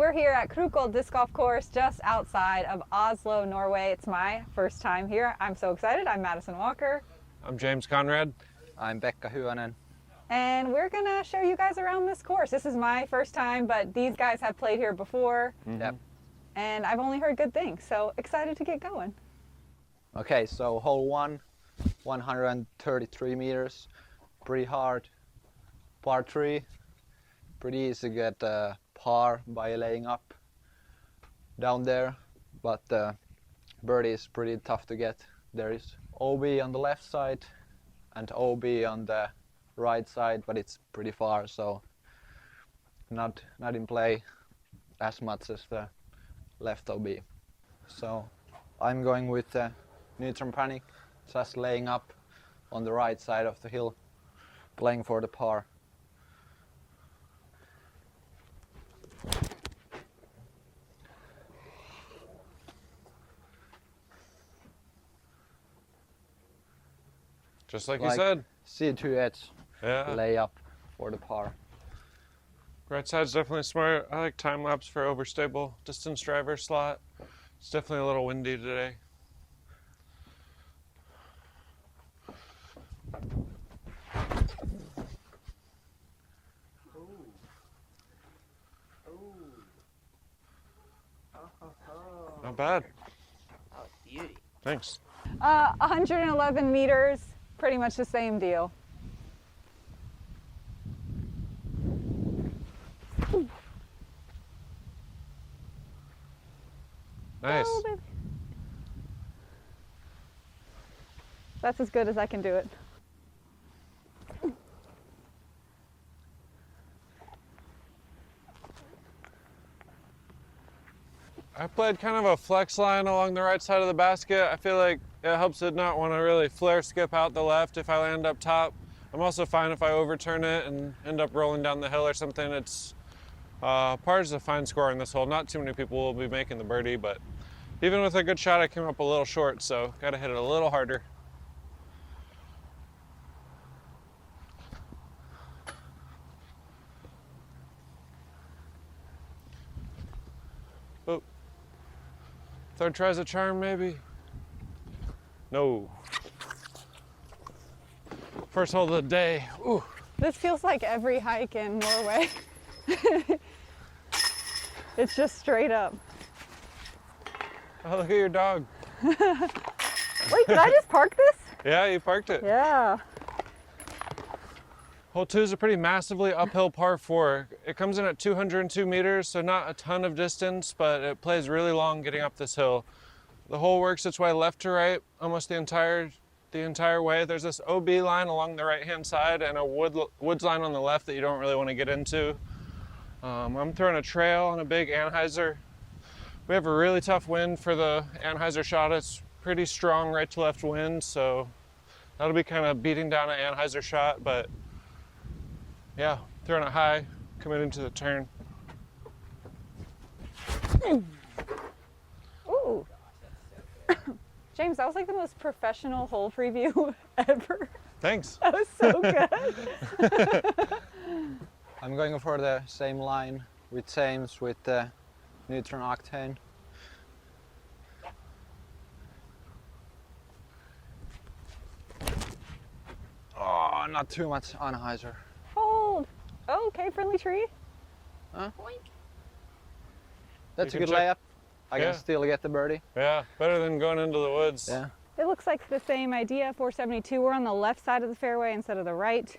we're here at Krokhol disc golf course just outside of Oslo, Norway. It's my first time here. I'm so excited. I'm Madison Walker. I'm James Conrad. I'm Pekka Hyvönen. And we're gonna show you guys around this course. This is my first time, but these guys have played here before. Yep. And I've only heard good things, so excited to get going. Okay, so hole 1, 133 meters, pretty hard. Par 3, pretty easy to get par by laying up down there, but birdie is pretty tough to get. There is OB on the left side and OB on the right side, but it's pretty far, so not in play as much as the left OB. So I'm going with the neutron panic, just laying up on the right side of the hill, playing for the par. Just like you said. C2 edge, Yeah. lay up for the par. Right side's definitely smart. I like time lapse for overstable distance driver slot. It's definitely a little windy today. Not bad. Oh, beauty. Thanks. 111 meters, pretty much the same deal. Nice. Oh, baby. That's as good as I can do it. I played kind of a flex line along the right side of the basket. I feel like it helps it not want to really flare skip out the left if I land up top. I'm also fine if I overturn it and end up rolling down the hill or something. It's par is a fine score in this hole. Not too many people will be making the birdie, but even with a good shot, I came up a little short, so got to hit it a little harder. Oh. Third tries a charm, maybe? No. First hole of the day. Ooh. This feels like every hike in Norway. It's just straight up. Oh, look at your dog. Wait, did I just park this? Yeah, you parked it. Yeah. Hole 2 is a pretty massively uphill par 4. It comes in at 202 meters, so not a ton of distance, but it plays really long getting up this hill. The hole works its way left to right almost the entire way. There's this OB line along the right-hand side and a woods line on the left that you don't really want to get into. I'm throwing a trail on a big Anheuser. We have a really tough wind for the Anheuser shot. It's pretty strong right to left wind, so that'll be kind of beating down an Anheuser shot, but yeah, throwing it high, committing to the turn. Ooh. James, that was like the most professional hole preview ever. Thanks. That was so good. I'm going for the same line with James with the neutron octane. Oh, not too much Anheuser. Hold. Oh, okay, friendly tree. Huh? Boink. That's a You good can check- layup. I Yeah. can still get the birdie. Yeah, better than going into the woods. Yeah. It looks like the same idea, 472. We're on the left side of the fairway instead of the right.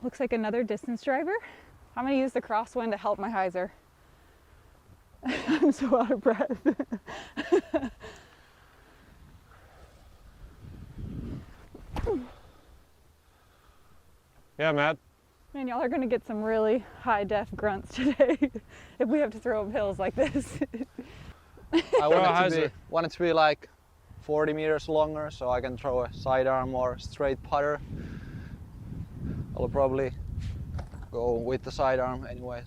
Looks like another distance driver. I'm gonna use the crosswind to help my hyzer. I'm so out of breath. Yeah, Matt. Man, y'all are gonna get some really high def grunts today if we have to throw up hills like this. I want hyzer. it to be like 40 meters longer, so I can throw a sidearm or straight putter. I'll probably go with the sidearm anyways.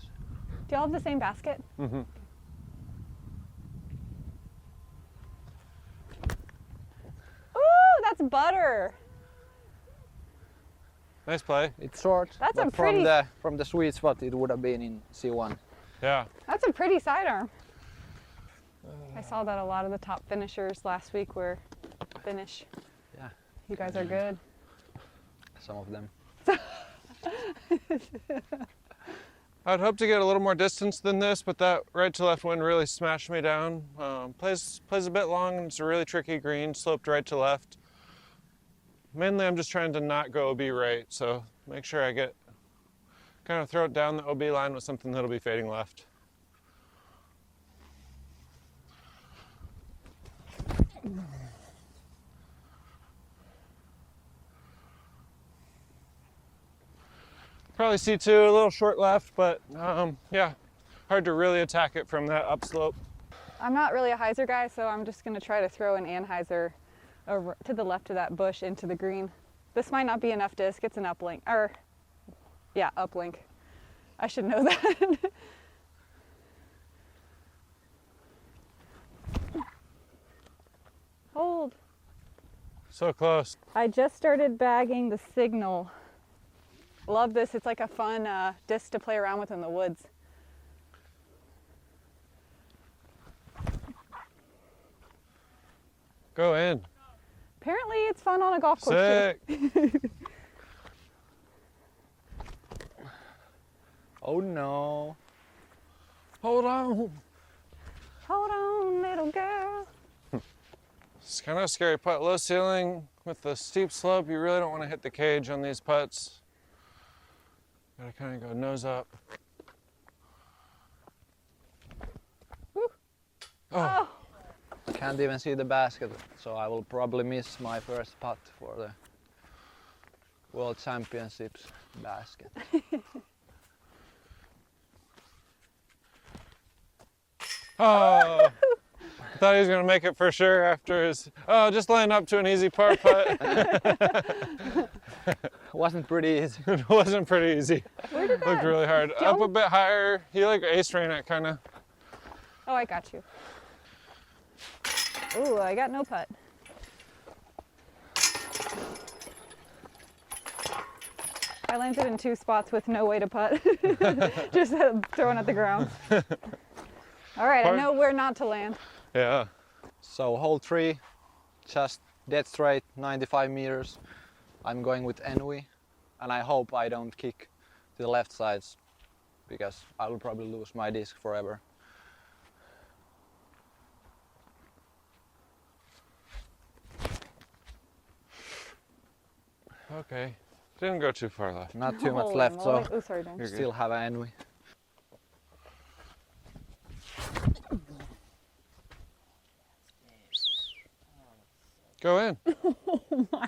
Do y'all have the same basket? Mm-hmm. Ooh, that's butter. Nice play. It's short. That's but a pretty- from the sweet spot it would have been in C1. Yeah. That's a pretty sidearm. I saw that a lot of the top finishers last week were Finnish. Yeah. You guys are good. Some of them. I'd hope to get a little more distance than this, but that right to left wind really smashed me down. Plays a bit long, and it's a really tricky green, sloped right to left. Mainly I'm just trying to not go OB right, so make sure I get, kind of throw it down the OB line with something that'll be fading left. Probably C2, a little short left, but yeah, hard to really attack it from that upslope. I'm not really a hyzer guy, so I'm just going to try to throw an anhyzer over to the left of that bush into the green. This might not be enough disc, it's an uplink, or yeah, uplink. I should know that. Hold. So close. I just started bagging the Signal. Love this, it's like a fun disc to play around with in the woods. Go in. Apparently it's fun on a golf course too. Sick. Oh no. Hold on. Hold on, little girl. It's kind of a scary putt. Low ceiling with the steep slope. You really don't want to hit the cage on these putts. Gotta kind of go nose up. Woo. Oh. Can't even see the basket, so I will probably miss my first putt for the World Championships basket. Oh. I thought he was gonna make it for sure after his. Oh, just laying up to an easy par putt. Wasn't pretty easy. It wasn't pretty easy. Where did that? Looked really hard. Up a bit higher. He like ace ran it kind of. Oh, I got you. Ooh, I got no putt. I landed in 2 spots with no way to putt. Just throwing at the ground. All right, I know where not to land. Yeah. So hole 3, just dead straight, 95 meters. I'm going with Envy, and I hope I don't kick to the left sides, because I will probably lose my disc forever. Okay. Didn't go too far left. Not too much Holy left, so moly. Oh, sorry, Dan. You're good. still have an Envy. Go in. Oh my.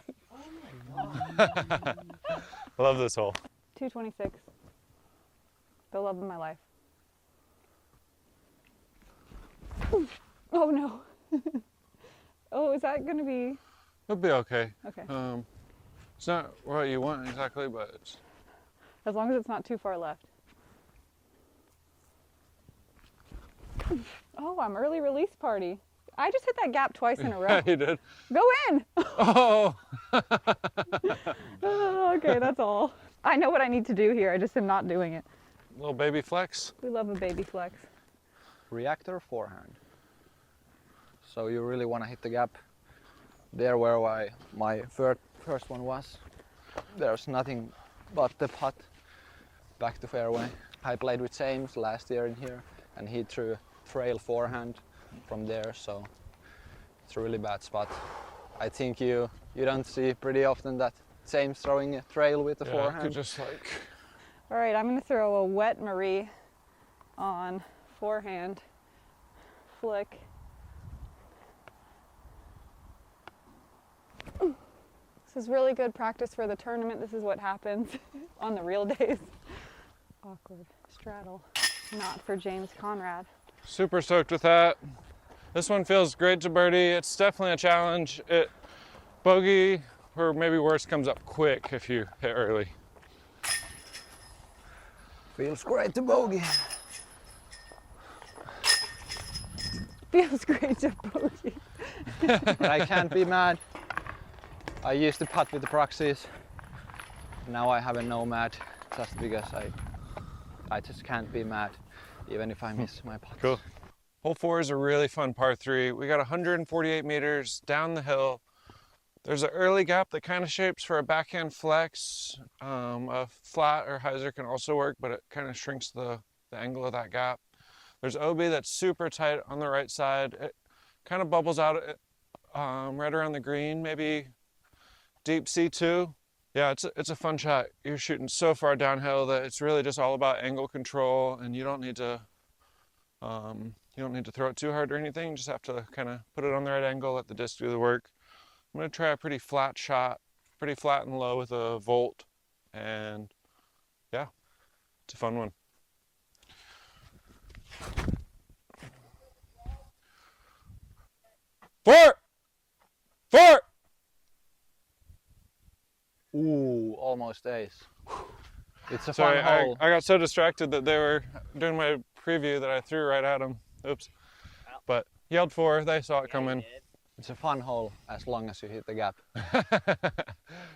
Love this hole. 226. The love of my life. Oh no. Oh, is that gonna be? It'll be okay. Okay. It's not what you want exactly, but it's. As long as it's not too far left. Oh, I'm early release party. I just hit that gap twice in a row. Yeah, you did. Go in! Oh. Oh, okay, that's all. I know what I need to do here, I just am not doing it. Little baby flex. We love a baby flex. Reactor forehand. So you really want to hit the gap there where my first one was. There's nothing but the putt back to fairway. I played with James last year in here, and he threw trail forehand from there, so it's a really bad spot. I think you don't see pretty often that James throwing a trail with the Yeah, forehand. could just like. All right, I'm gonna throw a wet Marie on forehand flick. This is really good practice for the tournament. This is what happens on the real days. Awkward straddle, not for James Conrad. Super stoked with that. This one feels great to birdie. It's definitely a challenge. Bogey, or maybe worse, comes up quick if you hit early. Feels great to bogey. Feels great to bogey. But I can't be mad. I used to putt with the proxies. Now I have a nomad just because I just can't be mad. even if I miss my putt. Cool. Hole 4 is a really fun par 3. We got 148 meters down the hill. There's an early gap that kind of shapes for a backhand flex. A flat or hyzer can also work, but it kind of shrinks the angle of that gap. There's OB that's super tight on the right side. It kind of bubbles out right around the green, maybe deep C2. Yeah, it's a fun shot. You're shooting so far downhill that it's really just all about angle control, and you don't need to throw it too hard or anything. You just have to kind of put it on the right angle, let the disc do the work. I'm gonna try a pretty flat shot, pretty flat and low with a volt, and yeah, it's a fun one. Four! Ooh, almost ace. It's a Sorry, fun hole. I got so distracted that they were doing my preview that I threw right at them. Oops. But yelled 4, they saw it coming. It's a fun hole as long as you hit the gap.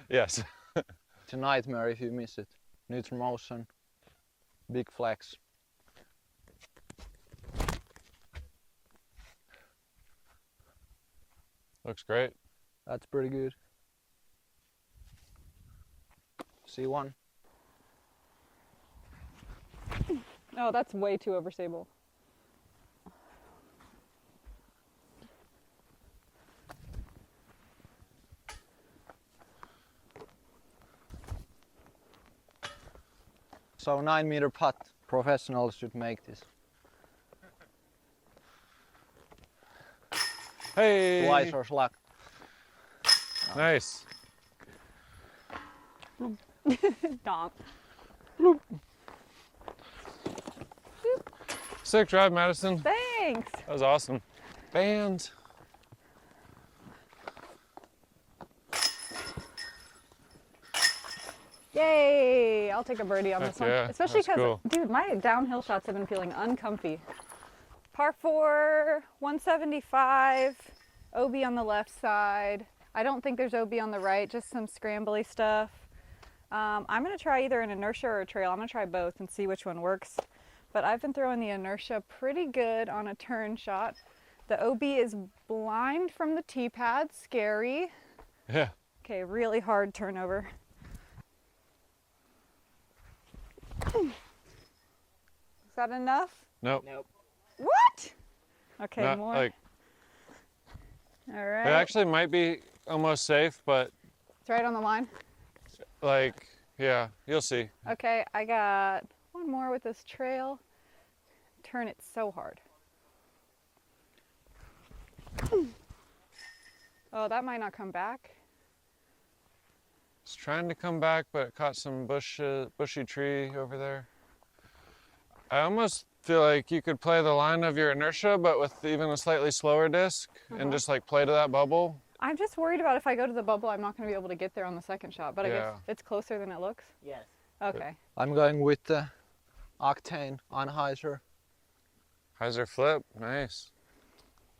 Yes. It's a nightmare if you miss it. Neutral motion, big flex. Looks great. That's pretty good. C1. Oh, that's way too overstable. So 9-meter putt. Professionals should make this. Hey! Twice or luck. Nice. Donk. Sick drive, Madison. Thanks. That was awesome. Bands. Yay! I'll take a birdie on Heck this one. yeah, Especially that's because, cool. dude, my downhill shots have been feeling uncomfy. Par 4, 175, OB on the left side. I don't think there's OB on the right, just some scrambly stuff. I'm going to try either an inertia or a trail. I'm going to try both and see which one works. But I've been throwing the inertia pretty good on a turn shot. The OB is blind from the tee pad, scary. Yeah. Okay, really hard turnover. Is that enough? Nope. Nope. What? Okay, Not, more. like, All right. it actually might be almost safe, but It's right on the line. like, yeah, you'll see. Okay, I got one more with this trail. Turn it so hard. Oh, that might not come back. It's trying to come back, but it caught some bushy tree over there. I almost feel like you could play the line of your inertia, but with even a slightly slower disc, and just like play to that bubble. I'm just worried about if I go to the bubble, I'm not going to be able to get there on the second shot. But I guess Yeah. it's closer than it looks. Yes. Okay. I'm going with the Octane Anheuser. Hyzer flip, nice.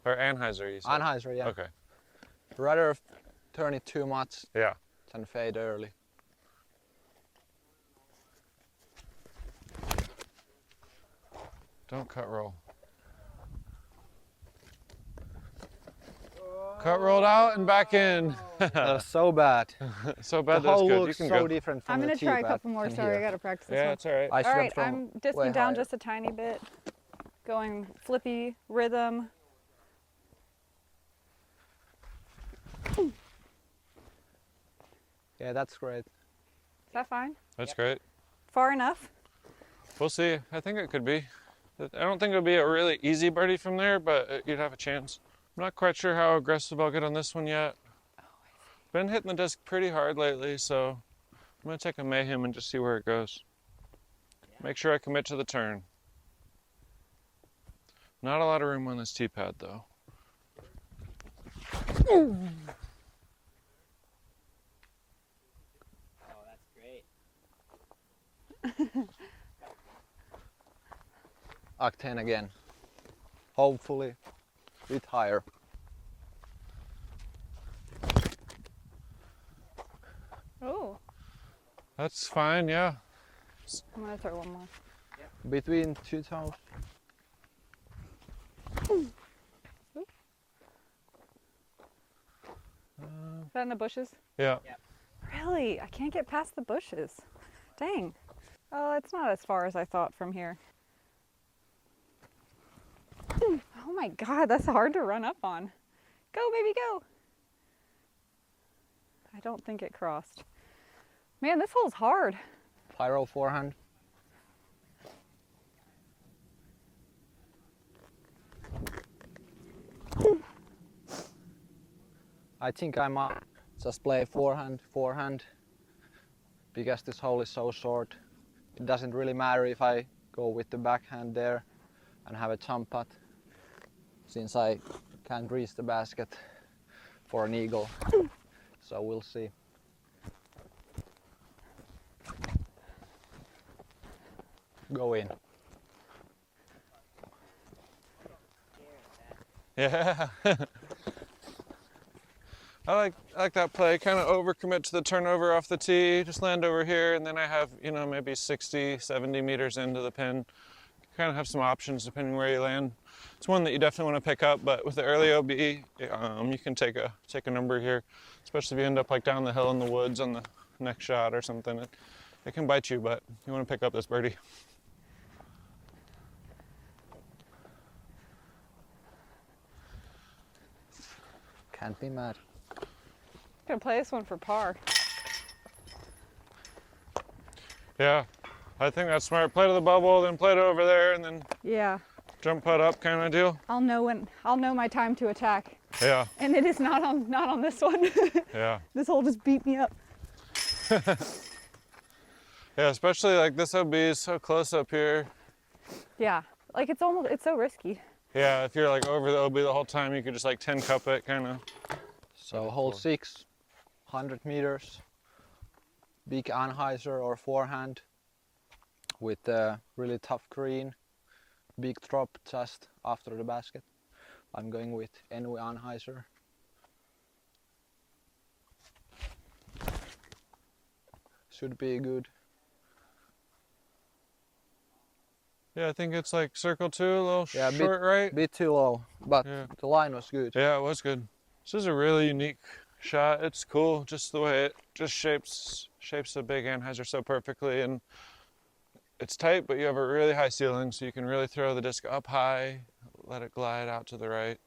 Or Anheuser, you said? Anheuser, yeah. Okay, Rather turn it too much yeah. than fade early. Don't cut roll. Cut rolled out and back in. That was so bad. So The bad that's hole good. You looks can so go. different from I'm the going to tee try a pad couple more. than Sorry, I here. got to practice this Yeah, one. it's all right. I should All have right, thrown I'm way disking down higher. just a tiny bit. Going flippy rhythm. Yeah, that's great. Is that fine? That's great. Far enough? We'll see. I think it could be. I don't think it'll be a really easy birdie from there, but you'd have a chance. I'm not quite sure how aggressive I'll get on this one yet. Been hitting the disc pretty hard lately, so I'm gonna take a mayhem and just see where it goes. Make sure I commit to the turn. Not a lot of room on this tee pad though. Oh, that's great. Octane again. Hopefully, a bit higher. Oh, That's fine, yeah. I'm going to throw one more. Between two toes. Is that in the bushes? Yeah. Really? I can't get past the bushes. Dang. Oh, it's not as far as I thought from here. Oh my God, that's hard to run up on. Go, baby, go. I don't think it crossed. Man, this hole's hard. Pyro forehand. I think I might just play forehand, because this hole is so short. It doesn't really matter if I go with the backhand there and have a jump putt, since I can't reach the basket for an eagle. So we'll see. Go in. Yeah. I like that play. Kind of overcommit to the turnover off the tee, just land over here, and then I have, you know, maybe 60, 70 meters into the pin. Kind of have some options depending where you land. It's one that you definitely want to pick up, but with the early OB, you can take a number here, especially if you end up like down the hill in the woods on the next shot or something. It can bite you, but you want to pick up this birdie. Can't be mad. Gonna play this one for par. Yeah, I think that's smart. Play to the bubble, then play to over there, and then Yeah. jump putt up kind of deal. I'll know my time to attack. Yeah, And it is not on this one. yeah. This hole just beat me up. Yeah, especially like this OB is so close up here. Yeah. Like it's so risky. Yeah, if you're like over the OB the whole time, you could just like 10 cup it kind of. So hole 6, 100 meters, big anhyzer or forehand with a really tough green, big drop just after the basket. I'm going with NW anhyzer. Should be good. Yeah, I think it's like circle 2, a little Yeah, short right. Bit too low, but Yeah. the line was good. Yeah, it was good. This is a really unique shot. It's cool, just the way it just shapes the big anhyzer so perfectly, and it's tight, but you have a really high ceiling, so you can really throw the disc up high, let it glide out to the right.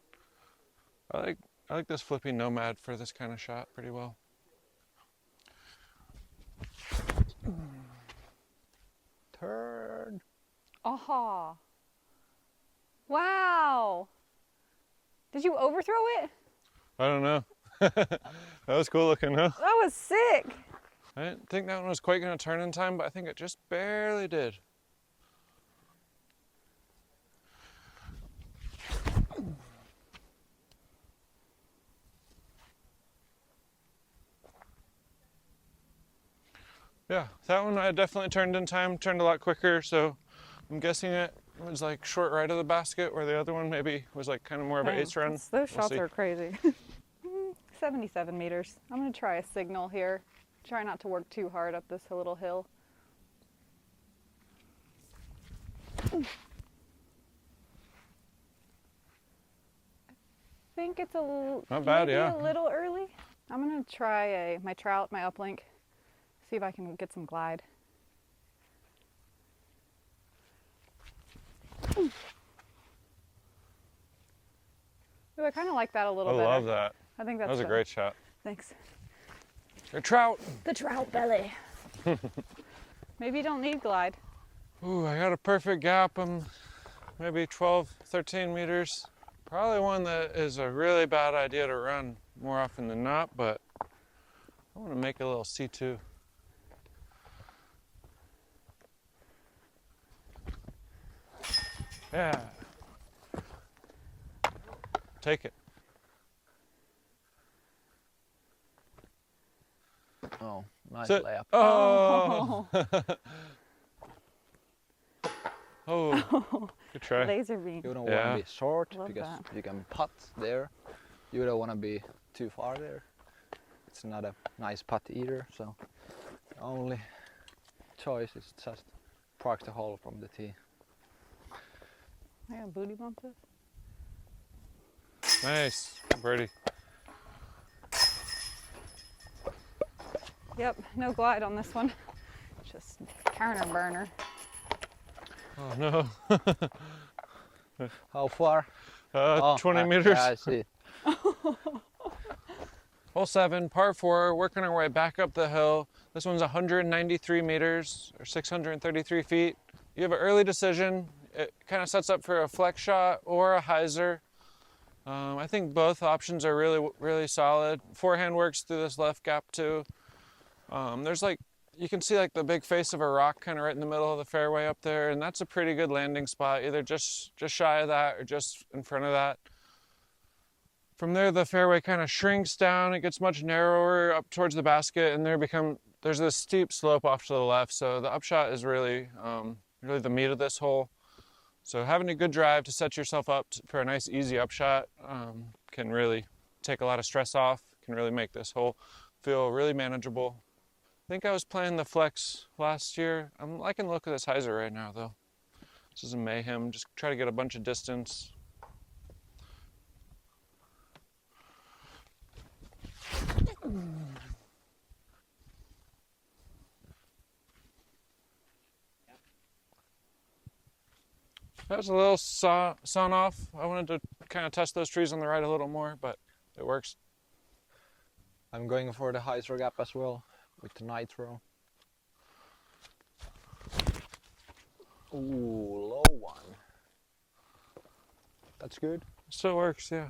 I like this flipping nomad for this kind of shot pretty well. Turn. Aha. Wow. Did you overthrow it? I don't know. That was cool looking, huh? That was sick. I didn't think that one was quite going to turn in time, but I think it just barely did. Yeah, that one I definitely turned in time, turned a lot quicker, so I'm guessing it was like short right of the basket, where the other one maybe was like kind of more of an Dang, ace run. those We'll shots see. are crazy. 77 meters. I'm gonna try a signal here. Try not to work too hard up this little hill. I think it's Not bad, maybe yeah. a little early. I'm gonna try my trout, my uplink. See if I can get some glide. Ooh, I kind of like that a little I better. love that. I think that's That was a better. great shot. Thanks. A trout. The trout belly. Maybe you don't need glide. Ooh, I got a perfect gap. I'm maybe 12, 13 meters. Probably one that is a really bad idea to run more often than not, but I want to make a little C2. Yeah. Take it. Oh, nice Sit. layup. Oh. Oh. Good try. Laser beam. You don't Yeah. want to be short Love because that. you can putt there. You don't want to be too far there. It's not a nice putt either, so the only choice is just park the hole from the tee. I gotta booty bump this. Nice, birdie. Yep, no glide on this one. Just counter burner. Oh no. How far? 20 meters. Yeah, I see. Hole 7, par 4, working our way back up the hill. This one's 193 meters or 633 feet. You have an early decision. It kind of sets up for a flex shot or a hyzer. I think both options are really solid. Forehand works through this left gap too. There's like, you can see like the big face of a rock kind of right in the middle of the fairway up there, and that's a pretty good landing spot, either just shy of that or just in front of that. From there, the fairway kind of shrinks down. It gets much narrower up towards the basket, and there's this steep slope off to the left. So the upshot is really the meat of this hole. So having a good drive to set yourself up for a nice, easy upshot can really take a lot of stress off. Can really make this hole feel really manageable. I think I was playing the flex last year. I'm liking the look of this hyzer right now, though. This is a mayhem. Just try to get a bunch of distance. That was a little sawn off. I wanted to kind of test those trees on the right a little more, but it works. I'm going for the hyzer gap as well with the nitro. Ooh, low one. That's good. Still works, yeah.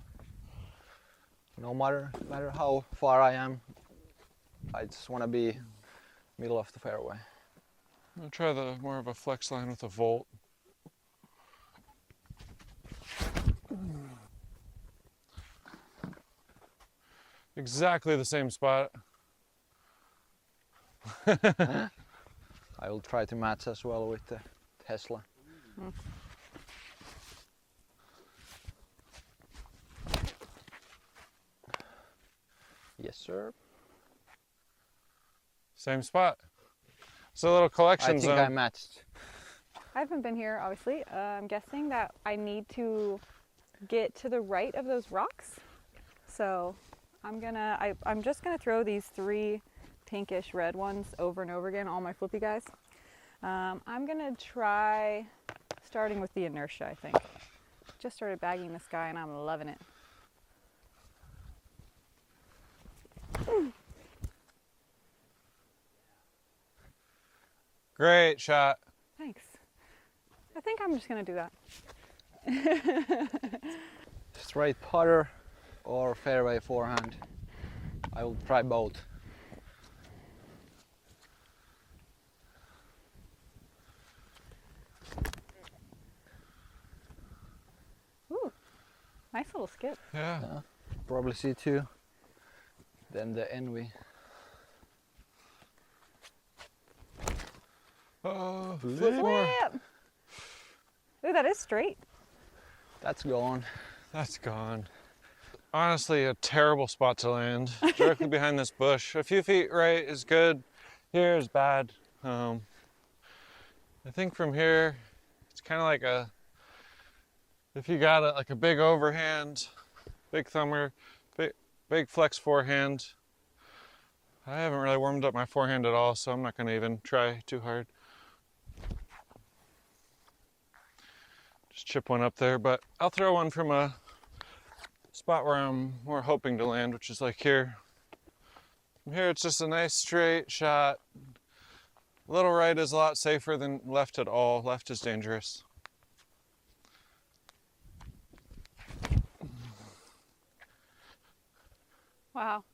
No matter how far I am, I just want to be middle of the fairway. I'll try the more of a flex line with a volt. Exactly the same spot. I will try to match as well with the Tesla. Yes, sir. Same spot. It's a little collection I think zone. I matched. I haven't been here, obviously. I'm guessing that I need to get to the right of those rocks. So I'm just gonna throw these 3 pinkish red ones over and over again, all my flippy guys. I'm gonna try starting with the inertia, I think. Just started bagging this guy and I'm loving it. Great shot. Thanks. I think I'm just gonna do that. Straight putter or fairway forehand. I will try both. Ooh, nice little skip. Yeah. Probably C2. Then the envy. Oh, Flip! Ooh, that is straight. That's gone. That's gone. Honestly, a terrible spot to land. Directly behind this bush. A few feet right is good. Here is bad. I think from here, it's kind of like if you got like a big overhand, big thumber, big flex forehand. I haven't really warmed up my forehand at all, so I'm not going to even try too hard. Just chip one up there, but I'll throw one from a spot where I'm more hoping to land, which is like here. From here, it's just a nice straight shot. A little right is a lot safer than left at all. Left is dangerous. Wow.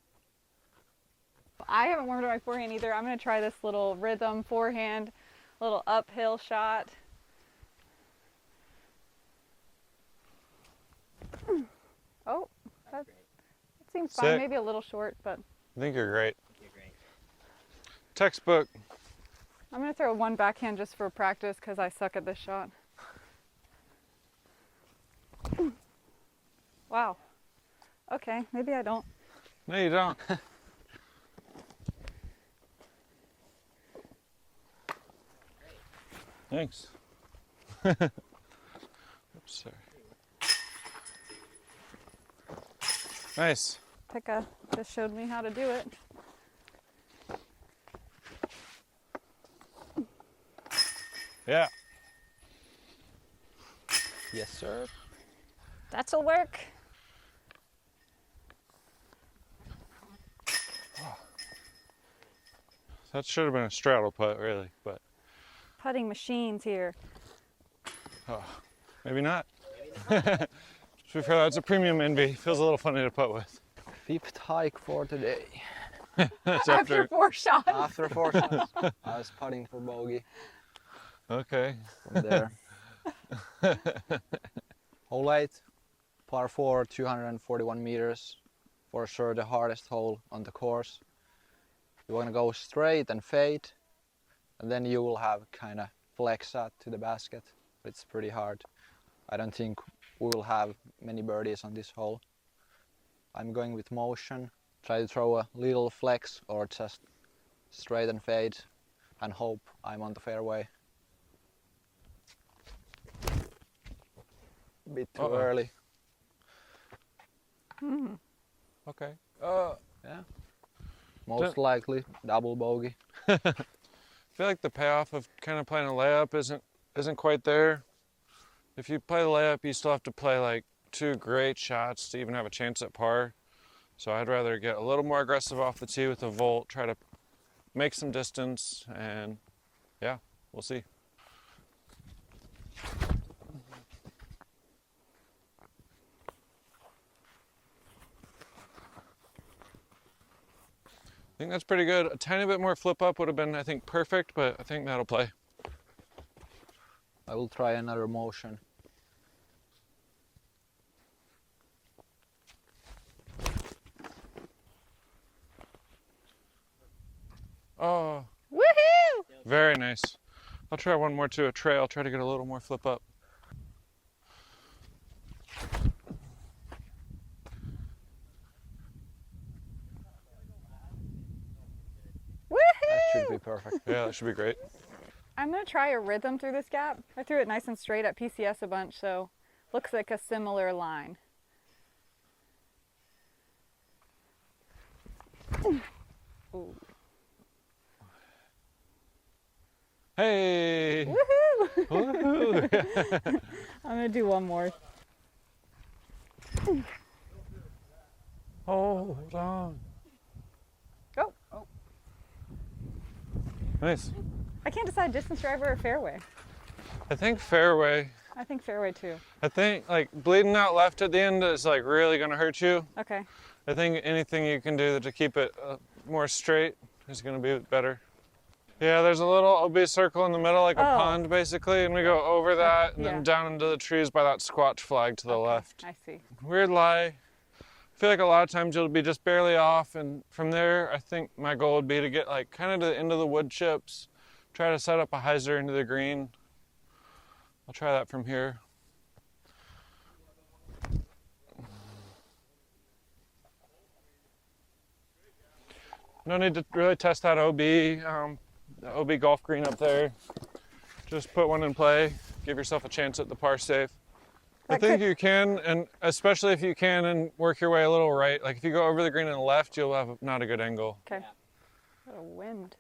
I haven't warmed up my forehand either. I'm going to try this little rhythm forehand, little uphill shot. Oh, that seems fine. Sick. Maybe a little short, but I think you're great. You're great. Textbook. I'm going to throw one backhand just for practice because I suck at this shot. Wow. Okay, maybe I don't. No, you don't. Thanks. Oops, sorry. Nice. Pekka just showed me how to do it. Yeah. Yes, sir. That'll work. That should have been a straddle putt, really, but Putting machines here. maybe not. To be fair, that's a premium envy. Feels a little funny to putt with. 5th hike for today. That's After 4 shots. After 4 shots, I was putting for bogey Okay. from there. Hole 8, par 4, 241 meters. For sure the hardest hole on the course. You want to go straight and fade, and then you will have kind of flex shot to the basket. It's pretty hard. I don't think we will have many birdies on this hole. I'm going with motion, try to throw a little flex or just straight and fade and hope I'm on the fairway. Bit too early. Okay. Yeah. Most likely double bogey. I feel like the payoff of kind of playing a layup isn't quite there. If you play the layup, you still have to play like 2 great shots to even have a chance at par. So I'd rather get a little more aggressive off the tee with a volt, try to make some distance, and yeah, we'll see. I think that's pretty good. A tiny bit more flip up would have been, I think, perfect, but I think that'll play. I will try another motion. Oh, Woohoo! very nice. I'll try one more to a trail, try to get a little more flip up. That should be perfect. Yeah, that should be great. I'm gonna try a rhythm through this gap. I threw it nice and straight at PCS a bunch, so looks like a similar line. Ooh. Hey! Woohoo! Woohoo! I'm gonna do one more. Hold on. Oh, oh. Nice. I can't decide distance driver or fairway. I think fairway. I think fairway too. I think like bleeding out left at the end is like really gonna hurt you. Okay. I think anything you can do to keep it more straight is gonna be better. Yeah, there's a little OB circle in the middle, like a pond basically, and we go over that and then down into the trees by that squatch flag to the left. I see. Weird lie. I feel like a lot of times you'll be just barely off, and from there I think my goal would be to get like kind of to the end of the wood chips, try to set up a hyzer into the green. I'll try that from here. No need to really test that OB, the OB golf green up there. Just put one in play, give yourself a chance at the par safe. I think you can, and especially if you can, and work your way a little right. Like if you go over the green and left, you'll have not a good angle. Okay. What a wind.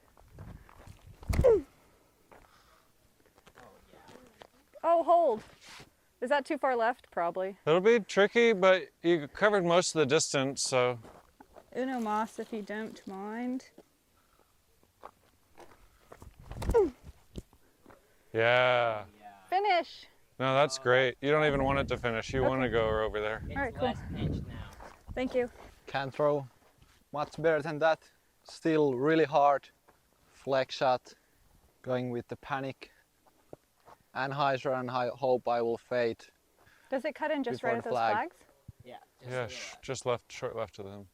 Oh, hold. Is that too far left? Probably. It'll be tricky, but you covered most of the distance, so. Uno mas if you don't mind. Yeah. Finish. No, that's great. You don't even want it to finish. You want to go over there. It's All right, cool. less pitch now. Thank you. Can't throw much better than that. Still really hard. Flex shot. Going with the panic. And hyzer, and I hope I will fade. Does it cut in just Before right the at those flag. flags? Yeah. Yeah, just left, short left of them.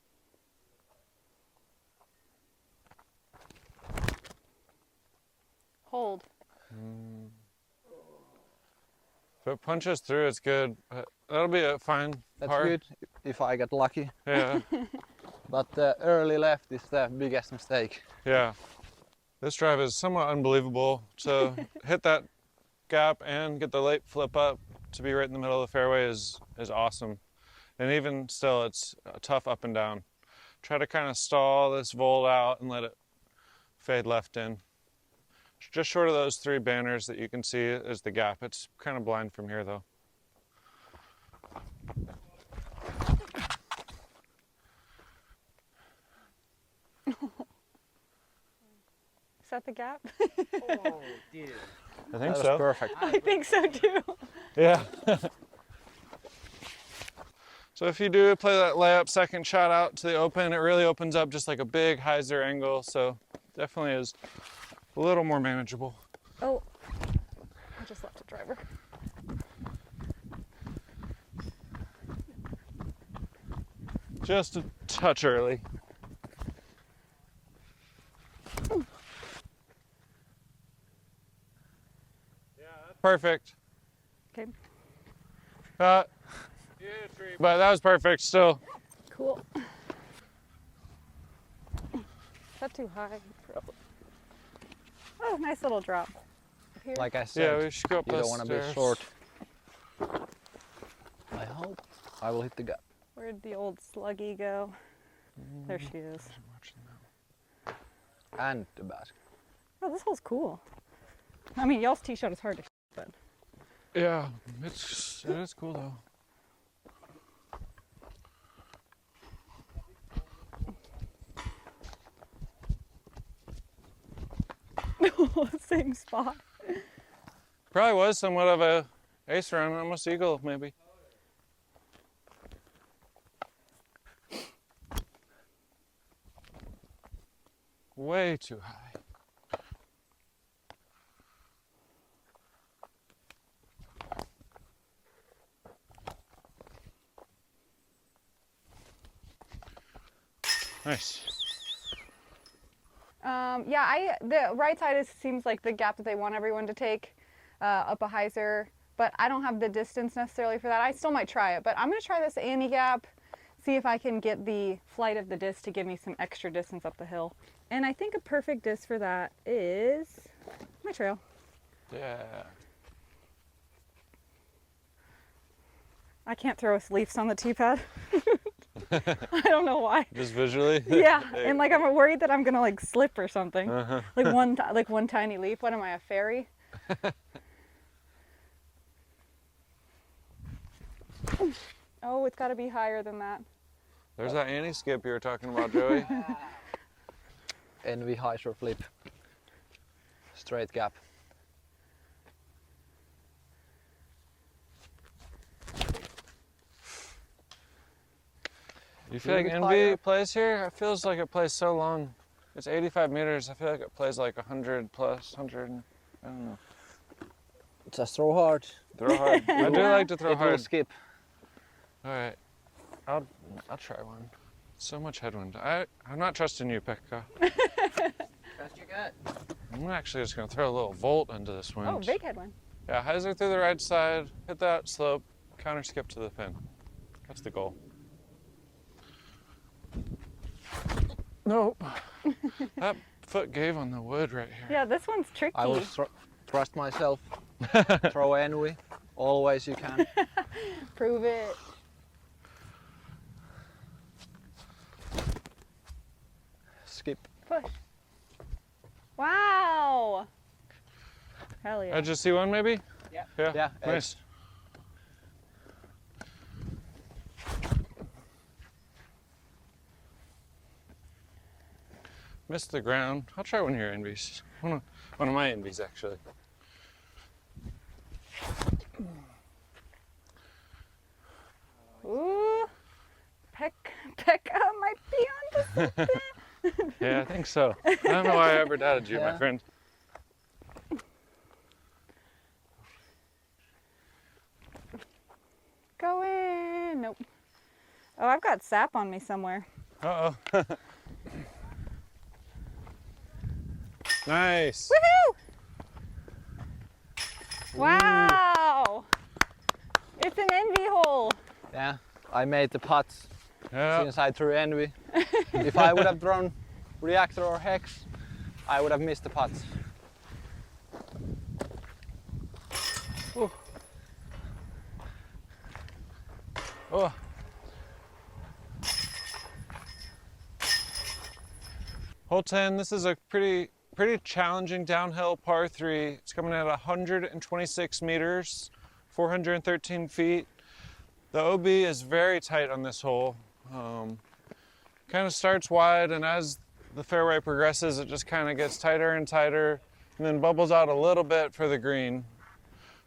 Hold. If it punches through, it's good. That'll be a fine That's par. good if I get lucky. Yeah, But the early left is the biggest mistake. yeah. This drive is somewhat unbelievable. To hit that gap and get the late flip up to be right in the middle of the fairway is awesome. And even still, it's tough up and down. Try to kind of stall this volt out and let it fade left in. Just short of those 3 banners that you can see is the gap. It's kind of blind from here though. Is that the gap? Oh, dude. I think That was so. perfect. I think so too. Yeah. So if you do play that layup second shot out to the open, it really opens up just like a big hyzer angle. So definitely is a little more manageable. Oh, I just left a driver. Just a touch early. Yeah, that's perfect. Okay, But that was perfect still. cool. Is that too high? Probably. Oh, nice little drop. Here. Like I Yeah, said, we should go up you those don't want to be stairs. short. I hope I will hit the gap. Where'd the old sluggy go? There she is. And the basket. Oh, this hole's cool. I mean, y'all's tee shot is hard to but Yeah, it is cool though. same spot. Probably was somewhat of a ace run, almost eagle maybe. Way too high. Nice. Yeah, the right side seems like the gap that they want everyone to take up a hyzer, but I don't have the distance necessarily for that. I still might try it, but I'm going to try this Annie gap, see if I can get the flight of the disc to give me some extra distance up the hill. And I think a perfect disc for that is my trail. Yeah. I can't throw leaves on the tee pad. I don't know why. Just visually? Yeah, and like I'm worried that I'm gonna like slip or something. Uh-huh. Like one tiny leaf. What am I, a fairy? Oh, it's got to be higher than that. There's that Annie skip you were talking about, Joey. NV hyzer flip. Straight gap. You feel like bit Envy higher. plays here? It feels like it plays so long. It's 85 meters. I feel like it plays like 100 plus, 100. I don't know. Just throw hard. Throw hard. I do like to throw It will hard. skip. All right, I'll try one. So much headwind. I'm not trusting you, Pekka. Trust your gut. I'm actually just gonna throw a little volt into this wind. Oh, big headwind. Yeah, hyzer through the right side, hit that slope, counter skip to the pin. That's the goal. Nope. That foot gave on the wood right here. Yeah, this one's tricky. I will trust myself. Throw NV. Always you can. Prove it. Skip. Push. Wow. Hell yeah. I just see one maybe? Yeah. Yeah. Yeah, Nice. Missed the ground. I'll try one of your envies. One of my envies actually. Ooh. Pekka might be onto something. Yeah, I think so. I don't know why I ever doubted you, my Yeah. friend. Go in. Nope. Oh, I've got sap on me somewhere. Uh-oh. Nice. Woohoo! Wow. It's an envy hole. Yeah, I made the putts Yeah. since I threw NV. If I would have thrown reactor or hex, I would have missed the putts. Oh. Hole 10, this is a pretty challenging downhill par 3. It's coming at 126 meters, 413 feet. The OB is very tight on this hole. Kind of starts wide, and as the fairway progresses, it just kind of gets tighter and tighter, and then bubbles out a little bit for the green.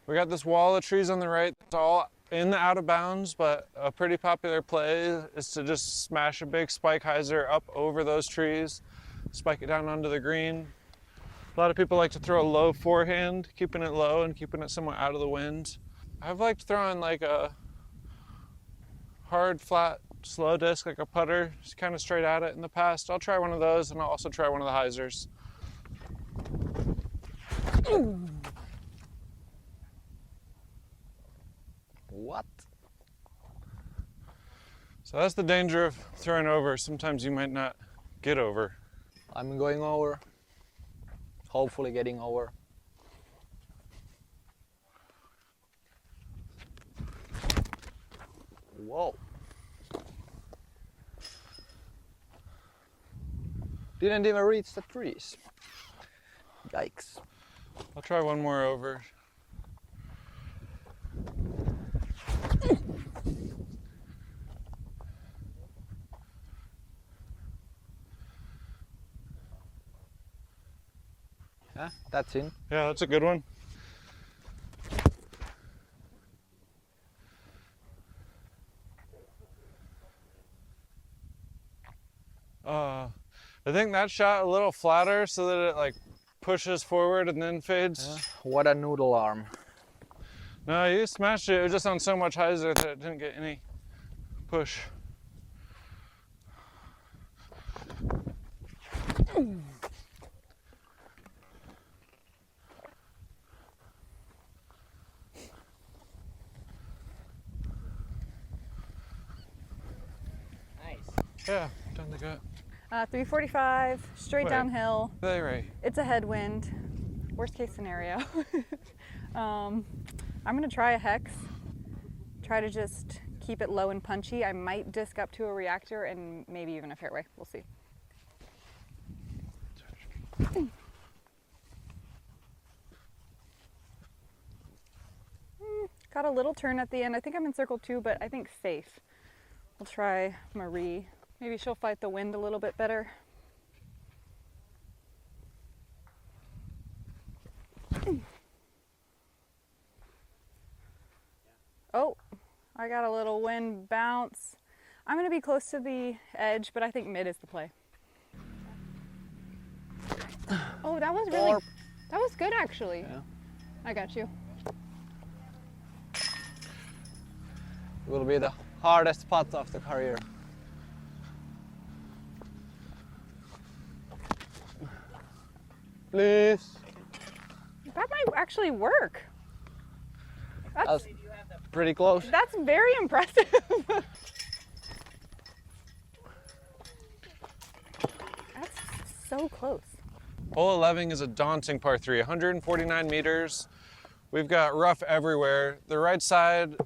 We got this wall of trees on the right. It's all in the out of bounds, but a pretty popular play is to just smash a big spike hyzer up over those trees, spike it down onto the green. A lot of people like to throw a low forehand, keeping it low and keeping it somewhat out of the wind. I've liked throwing like a hard, flat, slow disc, like a putter, just kind of straight at it in the past. I'll try one of those, and I'll also try one of the hyzers. What? So that's the danger of throwing over. Sometimes you might not get over. I'm going over. Hopefully getting over. Whoa. Didn't even reach the trees. Yikes. I'll try one more over. Yeah, that's in. Yeah, that's a good one. I think that shot a little flatter so that it like pushes forward and then fades. Yeah. What a noodle arm. No, you smashed it. It was just on so much hyzer that it didn't get any push. Nice. Yeah, down the gut. 345, straight Wait. downhill. Very right. It's a headwind. Worst case scenario. I'm gonna try a hex. Try to just keep it low and punchy. I might disc up to a reactor and maybe even a fairway. We'll see. Got a little turn at the end. I think I'm in circle 2, but I think safe. We'll try Marie. Maybe she'll fight the wind a little bit better. Oh, I got a little wind bounce. I'm gonna be close to the edge, but I think mid is the play. Oh, that was really, that was good actually. Yeah. I got you. It will be the hardest putt of the career. Please. That might actually work. That's pretty close. That's very impressive. That's so close. Hole 11 is a daunting par 3, 149 meters. We've got rough everywhere. The right side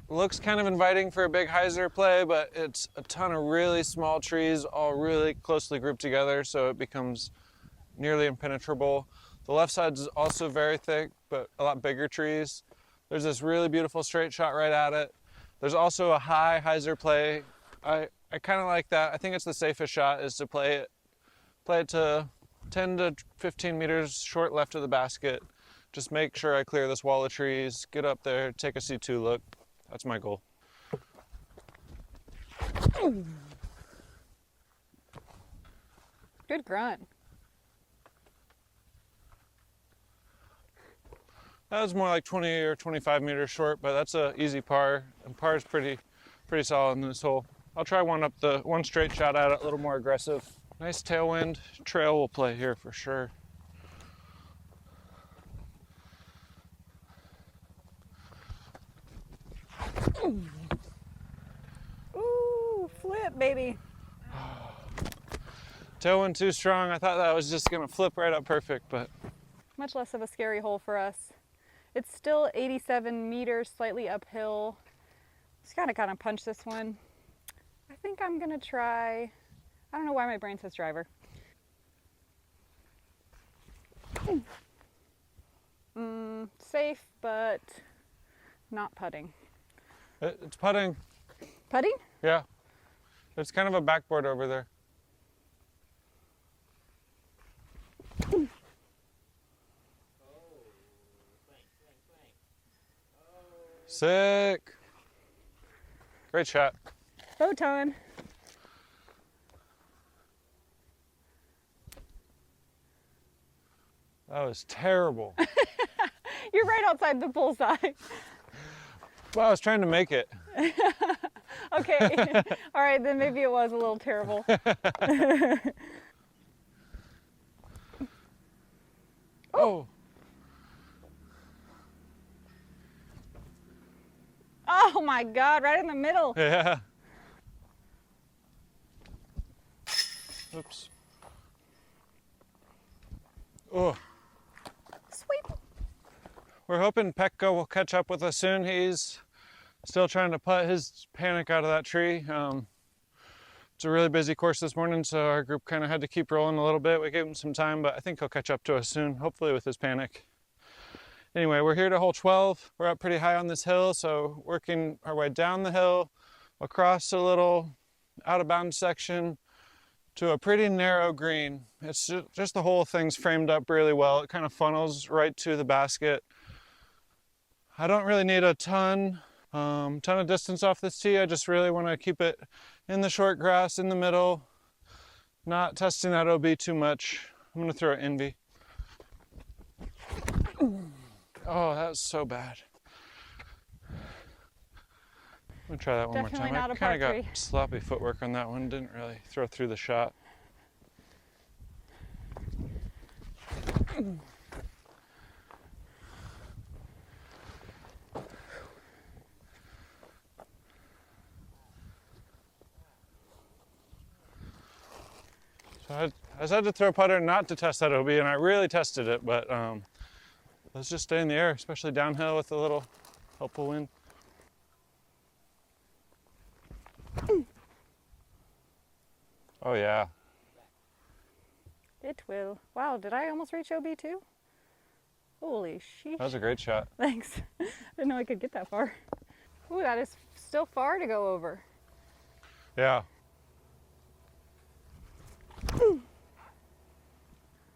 looks kind of inviting for a big hyzer play, but it's a ton of really small trees, all really closely grouped together, so it becomes nearly impenetrable. The left side is also very thick, but a lot bigger trees. There's this really beautiful straight shot right at it. There's also a high hyzer play. I kind of like that. I think it's the safest shot is to play it to 10 to 15 meters short left of the basket. Just make sure I clear this wall of trees, get up there, take a C2 look. That's my goal. Good grunt. That was more like 20 or 25 meters short, but that's a easy par, and par is pretty solid in this hole. I'll try one straight shot at it, a little more aggressive. Nice tailwind, trail will play here for sure. Ooh, flip, baby. Tailwind too strong. I thought that was just gonna flip right up perfect, but Much less of a scary hole for us. It's still 87 meters, slightly uphill. Just gotta kind of punch this one. I think I'm gonna try, I don't know why my brain says driver. Safe, but not putting. It's putting. Putting? Yeah. There's kind of a backboard over there. Sick. Great shot. Photon. That was terrible. You're right outside the bullseye. Well, I was trying to make it. Okay. All right, then maybe it was a little terrible. Oh. Oh my God, right in the middle. Yeah. Oops. Oh. Sweep. We're hoping Pekka will catch up with us soon. He's still trying to putt his panic out of that tree. It's a really busy course this morning, so our group kind of had to keep rolling a little bit. We gave him some time, but I think he'll catch up to us soon, hopefully with his panic. Anyway, we're here to hole 12. We're up pretty high on this hill, so working our way down the hill, across a little out of bounds section to a pretty narrow green. It's just the whole thing's framed up really well. It kind of funnels right to the basket. I don't really need a ton of distance off this tee. I just really want to keep it in the short grass in the middle, not testing that OB too much. I'm going to throw an envy. Oh, that was so bad. I'm going to try that one more Definitely time. not I a kind par of got three. sloppy footwork on that one. Didn't really throw through the shot. So I just had to throw a putter not to test that OB, and I really tested it, but let's just stay in the air, especially downhill with a little helpful wind. Oh yeah. It will. Wow, did I almost reach OB too? Holy sheesh. That was a great shot. Thanks. I didn't know I could get that far. Ooh, that is still far to go over. Yeah.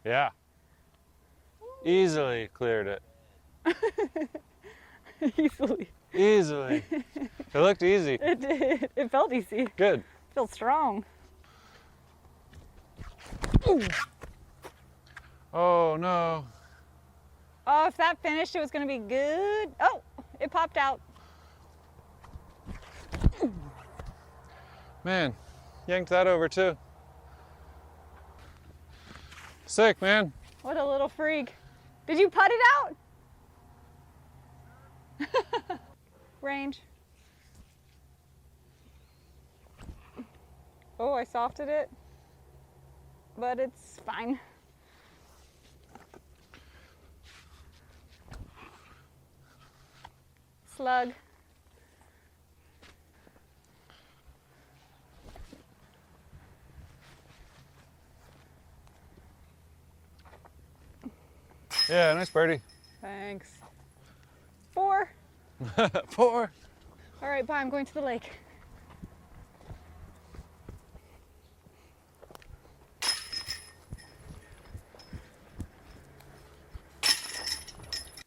Yeah. Easily cleared it. Easily. Easily. It looked easy. It did. It felt easy. Good. It felt strong. Oh no. Oh, if that finished, it was going to be good. Oh, it popped out. Man, yanked that over too. Sick, man. What a little freak. Did you putt it out? Range. Oh, I softed it, but it's fine. Slug. Yeah, nice birdie. Thanks. 4. 4. All right, bye. I'm going to the lake.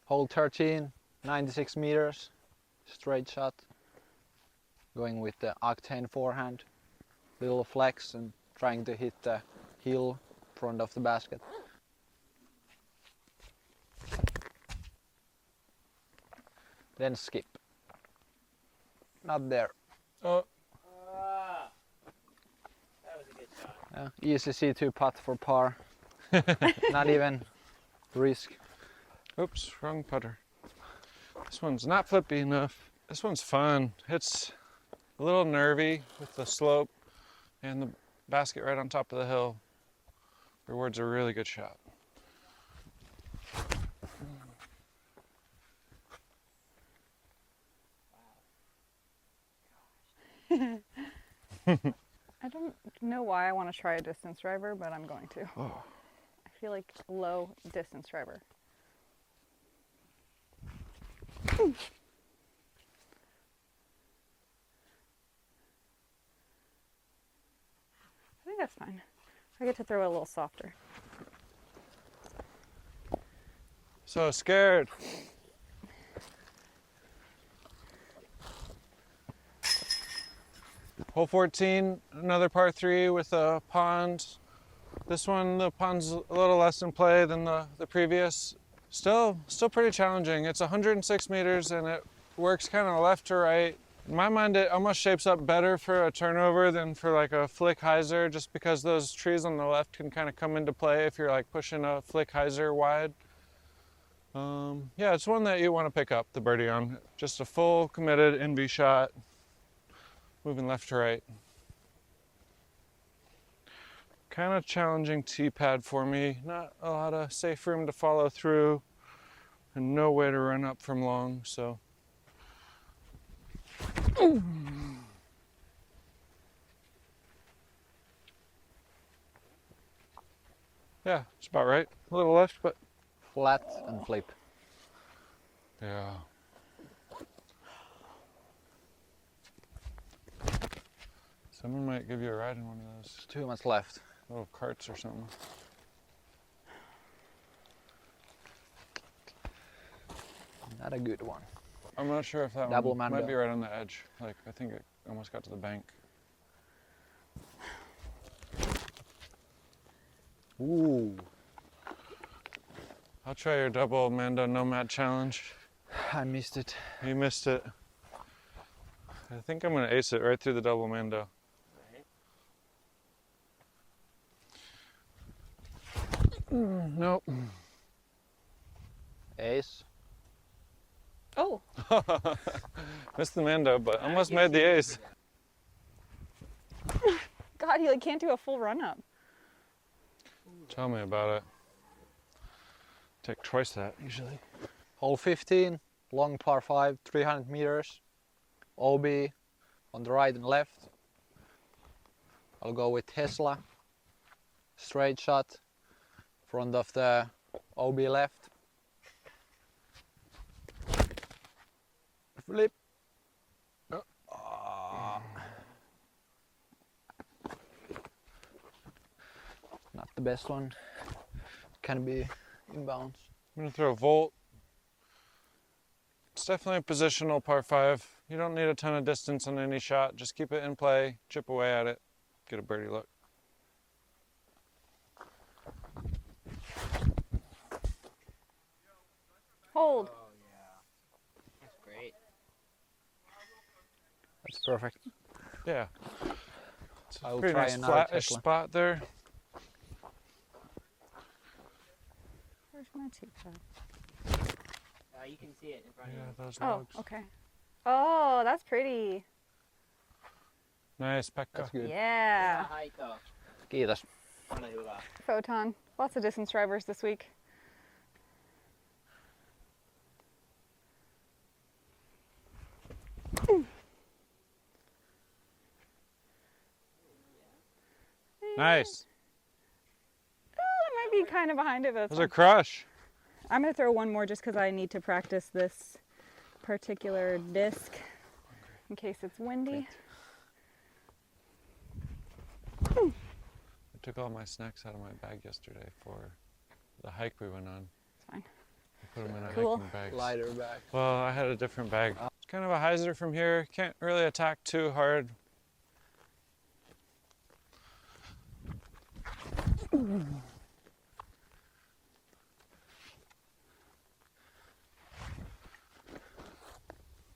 Hole 13, 96 meters, straight shot. Going with the octane forehand, little flex and trying to hit the heel front of the basket. Then skip. Not there. Oh, That was a good shot. Easy C2 putt for par. Not even risk. oops, wrong putter. This one's not flippy enough. This one's fun. It's a little nervy with the slope and the basket right on top of the hill. Rewards a really good shot. I don't know why I want to try a distance driver, but I'm going to. Oh. I feel like low distance driver. I think that's fine. I get to throw it a little softer. So scared. Hole 14, another par 3 with a pond. This one, the pond's a little less in play than the previous. Still pretty challenging. It's 106 meters and it works kind of left to right. In my mind, it almost shapes up better for a turnover than for like a flick hyzer, just because those trees on the left can kind of come into play if you're like pushing a flick hyzer wide. Yeah, it's one that you want to pick up the birdie on. Just a full committed NV shot, moving left to right. Kind of challenging tee pad for me. Not a lot of safe room to follow through and no way to run up from long, so. Yeah, it's about right. A little left, but. Flat and flip. Yeah. Someone might give you a ride in one of those There's too much left. little carts or something. Not a good one. I'm not sure if that Double one might Mando. be right on the edge. Like, I think it almost got to the bank. Ooh. I'll try your double Mando Nomad challenge. I missed it. You missed it. I think I'm gonna ace it right through the double Mando. Nope. Ace. Oh, Missed the Mando, but almost made the ace. God, you like can't do a full run up. Tell me about it. Take twice that usually. Hole 15, long par 5, 300 meters. OB on the right and left. I'll go with Tesla. Straight shot. Front of the OB left. Flip. Not the best one. Can be inbounds. I'm gonna throw a volt. It's definitely a positional par 5. You don't need a ton of distance on any shot. Just keep it in play, chip away at it, get a birdie look. Hold. Oh yeah. That's great. That's perfect. Yeah. It's a I will pretty try nice another flat-ish Tesla. spot there. Where's my tee pad? You can see it in front Yeah, of you. those Oh, logs. okay. Oh, that's pretty. Nice, Pekka. That's good. Yeah. Height though. Kiitos. Ole hyvä. Photon. Lots of distance drivers this week. Nice. Oh, that might be kind of behind it, but That that's was a fine. crush. I'm going to throw one more just because I need to practice this particular disc in case it's windy. I took all my snacks out of my bag yesterday for the hike we went on. It's fine. I put them in a Cool. hiking bag. Lighter back. Well, I had a different bag. It's kind of a hyzer from here. Can't really attack too hard.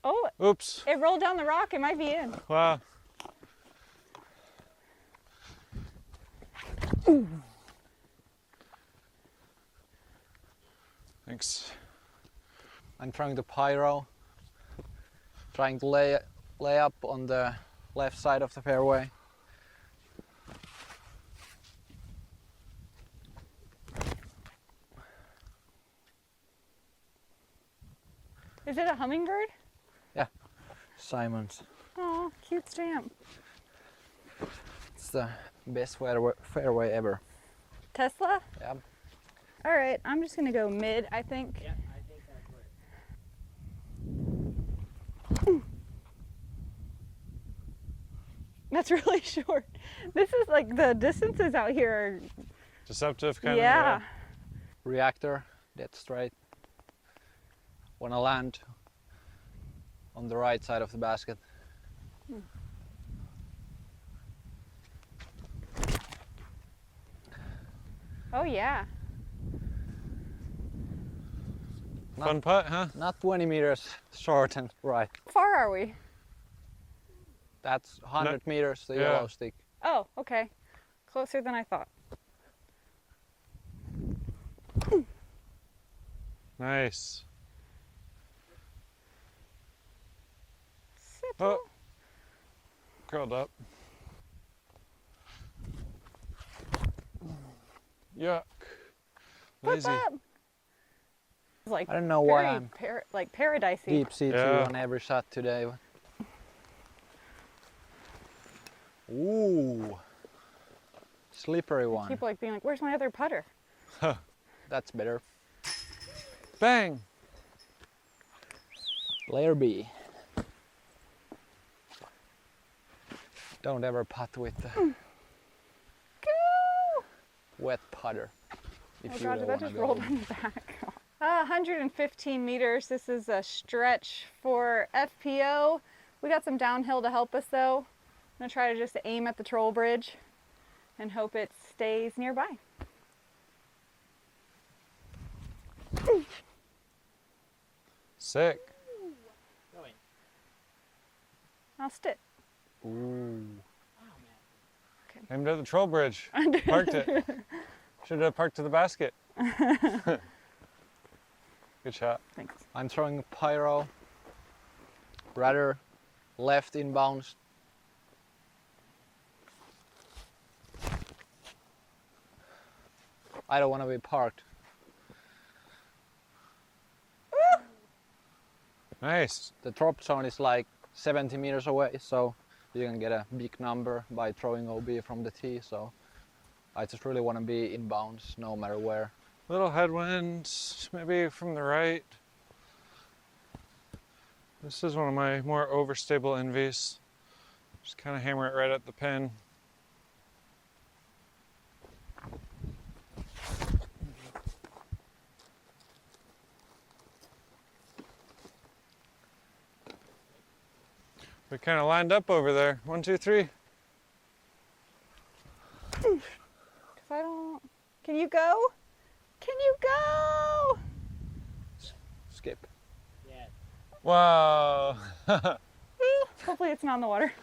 Oh, Oops. it rolled down the rock. It might be in. Wow. Thanks. I'm trying to pyro. Trying to lay up on the left side of the fairway. Is it a hummingbird? Simon's. Oh, cute stamp. It's the best fairway ever. Tesla? Yeah. All right, I'm just gonna go mid, I think. Yeah, I think that works. That's really short. This is like the distances out here Deceptive are, kind of. yeah. Reactor, dead straight. Wanna land on the right side of the basket. Oh yeah. Fun putt, huh? Not 20 meters short and right. How far are we? That's 100 meters, the yeah. yellow stick. Oh, okay. Closer than I thought. Nice. Sit. Oh, curled up. Yuck. Lazy. It's like I don't know why very I'm like paradisey. deep sea Yeah. on every shot today. Ooh, slippery one. People like being like, "Where's my other putter?" That's better. Bang. Layer B. Don't ever putt with the Go! wet putter. If Oh you God, don't that wanna just go. rolled on the back. 115 meters. This is a stretch for FPO. We got some downhill to help us though. I'm gonna try to just aim at the troll bridge and hope it stays nearby. Sick. Going. I'll stick. Ooh. Wow, man. Aimed at the troll bridge. Parked it. Should have parked to the basket. Good shot. Thanks. I'm throwing pyro. Rather left inbounds. I don't want to be parked. Nice. The drop zone is like 70 meters away, so you can get a big number by throwing OB from the tee. So I just really want to be inbounds no matter where. Little headwind, maybe from the right. This is one of my more overstable envies. Just kind of hammer it right at the pin. We kind of lined up over there. 1, 2, 3. Cause I don't. Can you go? Can you go? Skip. Yeah. Wow. Hopefully it's not in the water.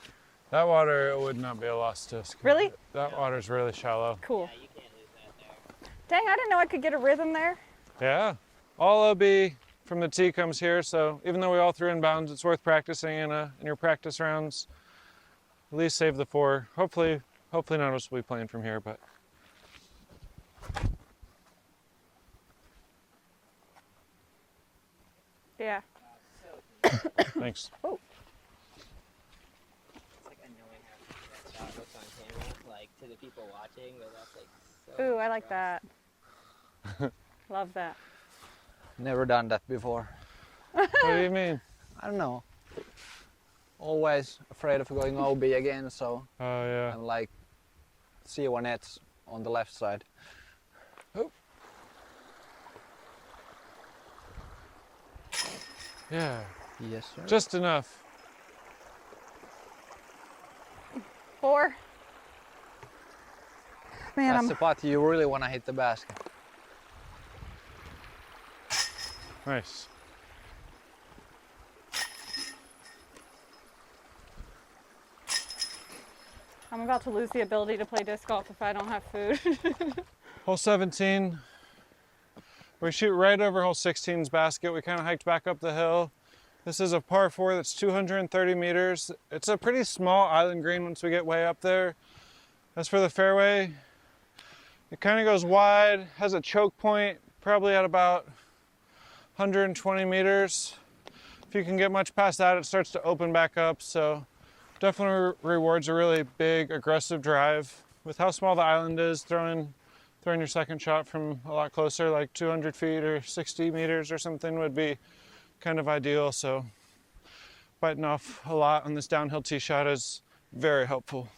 That water would not be a loss to us. Really? That water's really shallow. Cool. Yeah, you can't lose that there. Dang, I didn't know I could get a rhythm there. Yeah. All OB from the tee comes here, so even though we all threw inbounds, it's worth practicing in your practice rounds. At least save the 4. Hopefully none of us will be playing from here, but. Yeah. Thanks. Oh, It's like annoying how that shot looks on camera, like to the people watching, but that's like so. ooh, I like rough. that. Love that. Never done that before. What do you mean? I don't know. Always afraid of going OB again, so Oh, yeah. I'm like C1 nets on the left side. Yeah. Yes, sir. Just enough. 4. Man, That's the putt you really want to hit the basket. Nice. I'm about to lose the ability to play disc golf if I don't have food. Hole 17. We shoot right over hole 16's basket. We kind of hiked back up the hill. This is a par 4 that's 230 meters. It's a pretty small island green once we get way up there. As for the fairway, it kind of goes wide, has a choke point, probably at about 120 meters. If you can get much past that, it starts to open back up. So Definitely rewards a really big, aggressive drive. With how small the island is, throwing your second shot from a lot closer, like 200 feet or 60 meters or something, would be kind of ideal. So biting off a lot on this downhill tee shot is very helpful.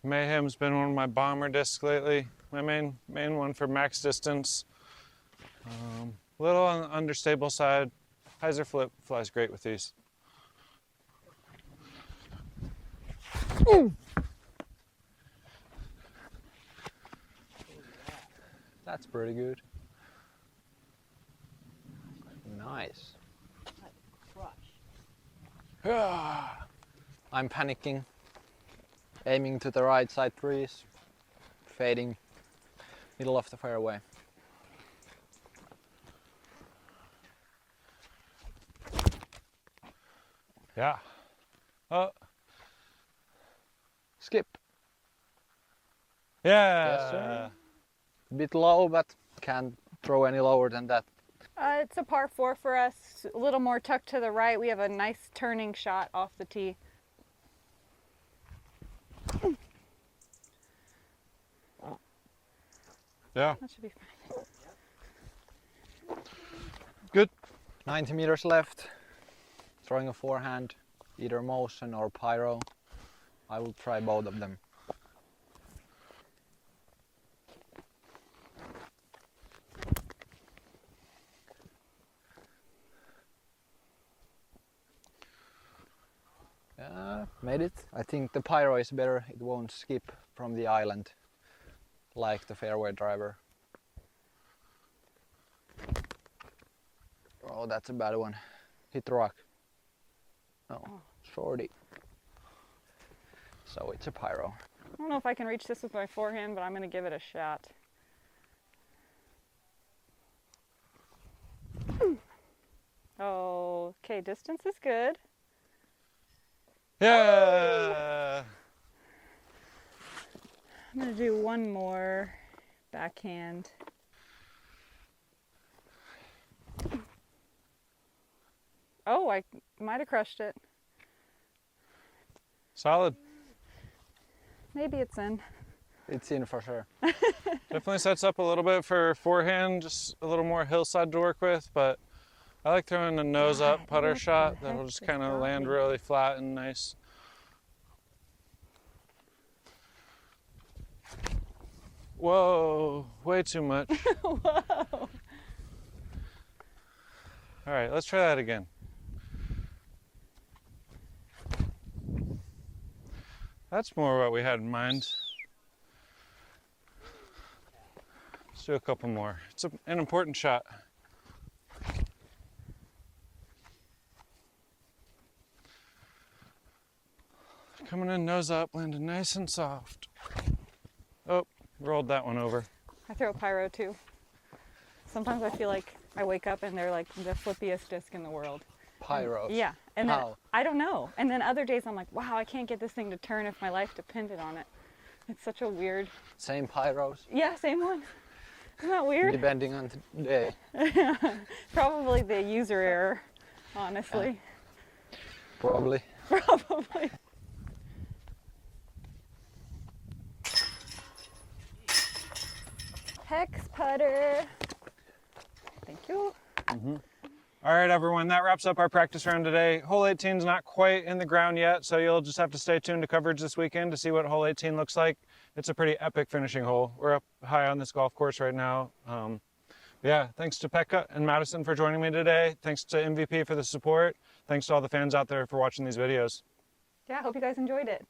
Mayhem's been one of my bomber discs lately. My main one for max distance. A little on the understable side. Hyzer flip flies great with these. That's pretty good. Nice. I'm panicking. Aiming to the right side trees. Fading. Middle of the fairway. Yeah. Oh. Skip. Yeah. Yes, sir. Bit low, but can't throw any lower than that. It's a par 4 for us, a little more tucked to the right. We have a nice turning shot off the tee. Yeah. That should be fine. Good. 90 meters left. Throwing a forehand, either motion or pyro. I will try both of them. Made it. I think the pyro is better. It won't skip from the island like the fairway driver. Oh, that's a bad one. Hit rock. Oh, shorty. So it's a pyro. I don't know if I can reach this with my forehand, but I'm going to give it a shot. Oh, okay, distance is good. Yeah. I'm going to do one more backhand. Oh, I might have crushed it. Solid. Maybe it's in. It's in for sure. Definitely sets up a little bit for forehand, just a little more hillside to work with, but I like throwing a nose up putter what the shot heck that'll just just kind of got land me? really flat and nice. Whoa, way too much. Whoa. All right, let's try that again. That's more what we had in mind. Let's do a couple more. It's an important shot. Coming in nose up, landed nice and soft. Oh, rolled that one over. I throw a pyro too. Sometimes I feel like I wake up and they're like the flippiest disc in the world. Pyros. Yeah, and then How? I don't know. And then other days I'm like, wow, I can't get this thing to turn if my life depended on it. It's such a weird. Same pyros. Yeah, same one. Isn't that weird? Depending on the day. Probably the user error, honestly. Probably. Probably. Hex putter. Thank you. All right, everyone, that wraps up our practice round today. Hole 18 is not quite in the ground yet, so you'll just have to stay tuned to coverage this weekend to see what hole 18 looks like. It's a pretty epic finishing hole. We're up high on this golf course right now. Yeah, thanks to Pekka and Madison for joining me today. Thanks to MVP for the support. Thanks to all the fans out there for watching these videos. Yeah, I hope you guys enjoyed it.